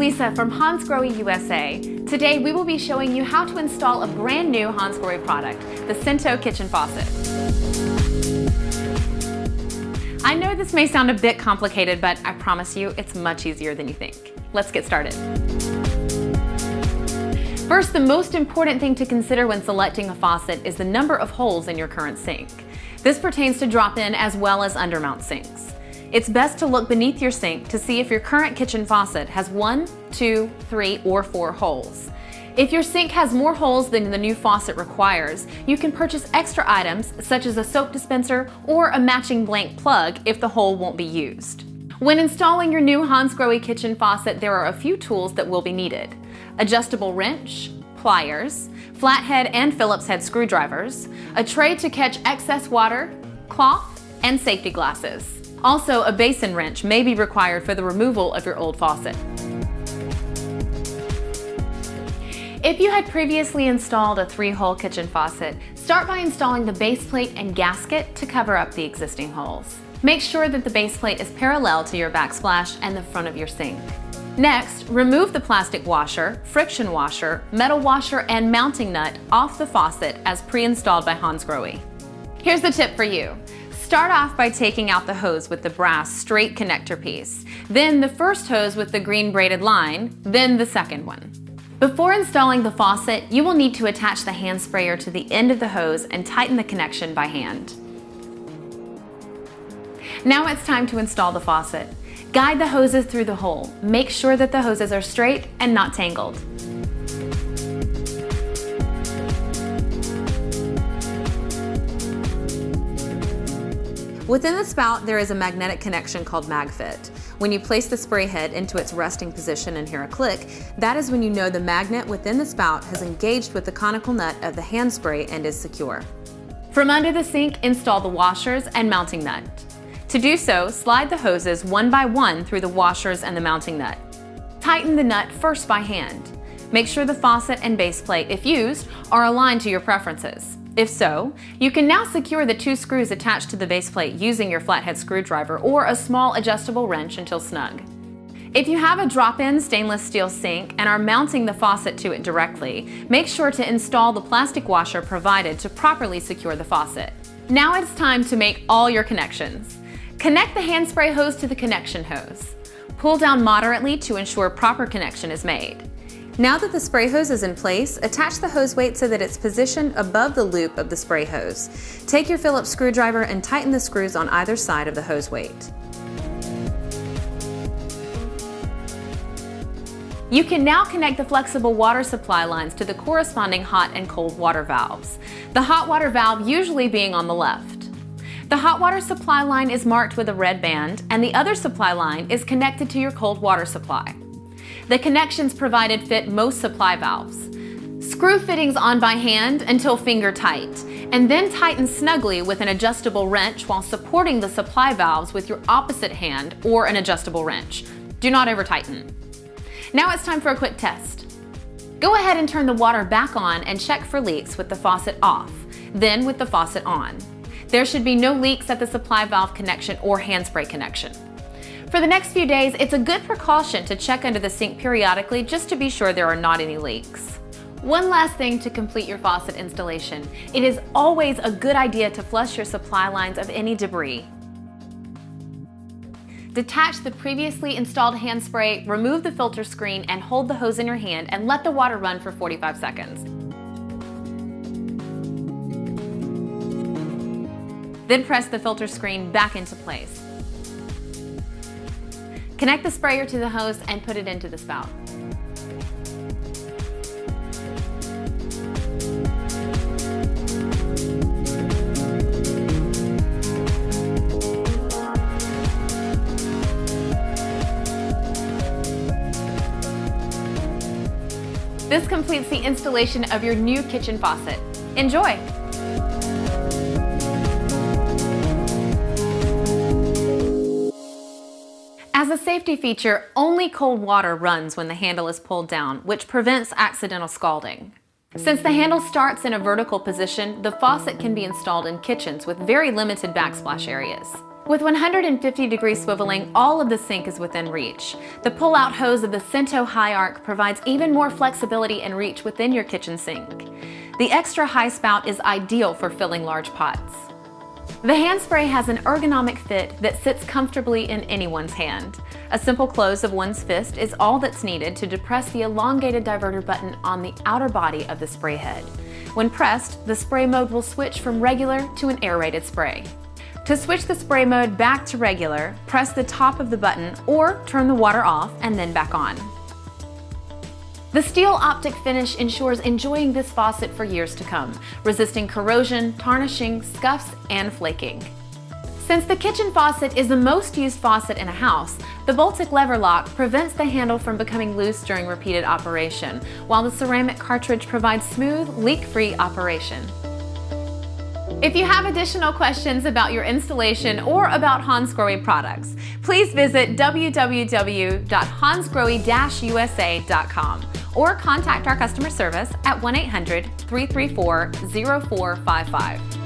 Lisa from Hansgrohe USA. Today we will be showing you how to install a brand new Hansgrohe product, the Cento kitchen faucet. I know this may sound a bit complicated, but I promise you it's much easier than you think. Let's get started. First, the most important thing to consider when selecting a faucet is the number of holes in your current sink. This pertains to drop-in as well as undermount sinks. It's best to look beneath your sink to see if your current kitchen faucet has 1, 2, 3, or 4 holes. If your sink has more holes than the new faucet requires, you can purchase extra items such as a soap dispenser or a matching blank plug if the hole won't be used. When installing your new Hansgrohe kitchen faucet, there are a few tools that will be needed: adjustable wrench, pliers, flathead and Phillips head screwdrivers, a tray to catch excess water, cloth, and safety glasses. Also, a basin wrench may be required for the removal of your old faucet. If you had previously installed a 3-hole kitchen faucet, start by installing the base plate and gasket to cover up the existing holes. Make sure that the base plate is parallel to your backsplash and the front of your sink. Next, remove the plastic washer, friction washer, metal washer, and mounting nut off the faucet as pre-installed by Hansgrohe. Here's the tip for you. Start off by taking out the hose with the brass straight connector piece, then the first hose with the green braided line, then the second one. Before installing the faucet, you will need to attach the hand sprayer to the end of the hose and tighten the connection by hand. Now it's time to install the faucet. Guide the hoses through the hole. Make sure that the hoses are straight and not tangled. Within the spout, there is a magnetic connection called MagFit. When you place the spray head into its resting position and hear a click, that is when you know the magnet within the spout has engaged with the conical nut of the hand spray and is secure. From under the sink, install the washers and mounting nut. To do so, slide the hoses one by one through the washers and the mounting nut. Tighten the nut first by hand. Make sure the faucet and base plate, if used, are aligned to your preferences. If so, you can now secure the 2 screws attached to the base plate using your flathead screwdriver or a small adjustable wrench until snug. If you have a drop-in stainless steel sink and are mounting the faucet to it directly, make sure to install the plastic washer provided to properly secure the faucet. Now it's time to make all your connections. Connect the hand spray hose to the connection hose. Pull down moderately to ensure proper connection is made. Now that the spray hose is in place, attach the hose weight so that it's positioned above the loop of the spray hose. Take your Phillips screwdriver and tighten the screws on either side of the hose weight. You can now connect the flexible water supply lines to the corresponding hot and cold water valves, the hot water valve usually being on the left. The hot water supply line is marked with a red band, and the other supply line is connected to your cold water supply. The connections provided fit most supply valves. Screw fittings on by hand until finger tight, and then tighten snugly with an adjustable wrench while supporting the supply valves with your opposite hand or an adjustable wrench. Do not over tighten. Now it's time for a quick test. Go ahead and turn the water back on and check for leaks with the faucet off, then with the faucet on. There should be no leaks at the supply valve connection or hand spray connection. For the next few days, it's a good precaution to check under the sink periodically just to be sure there are not any leaks. One last thing to complete your faucet installation. It is always a good idea to flush your supply lines of any debris. Detach the previously installed hand spray, remove the filter screen, and hold the hose in your hand and let the water run for 45 seconds. Then press the filter screen back into place. Connect the sprayer to the hose and put it into the spout. This completes the installation of your new kitchen faucet. Enjoy! As a safety feature, only cold water runs when the handle is pulled down, which prevents accidental scalding. Since the handle starts in a vertical position, the faucet can be installed in kitchens with very limited backsplash areas. With 150-degree swiveling, all of the sink is within reach. The pull-out hose of the Cento High Arc provides even more flexibility and reach within your kitchen sink. The extra high spout is ideal for filling large pots. The hand spray has an ergonomic fit that sits comfortably in anyone's hand. A simple close of one's fist is all that's needed to depress the elongated diverter button on the outer body of the spray head. When pressed, the spray mode will switch from regular to an aerated spray. To switch the spray mode back to regular, press the top of the button or turn the water off and then back on. The steel optic finish ensures enjoying this faucet for years to come, resisting corrosion, tarnishing, scuffs, and flaking. Since the kitchen faucet is the most used faucet in a house, the Baltic lever lock prevents the handle from becoming loose during repeated operation, while the ceramic cartridge provides smooth, leak-free operation. If you have additional questions about your installation or about Hansgrohe products, please visit www.hansgrohe-usa.com or contact our customer service at 1-800-334-0455.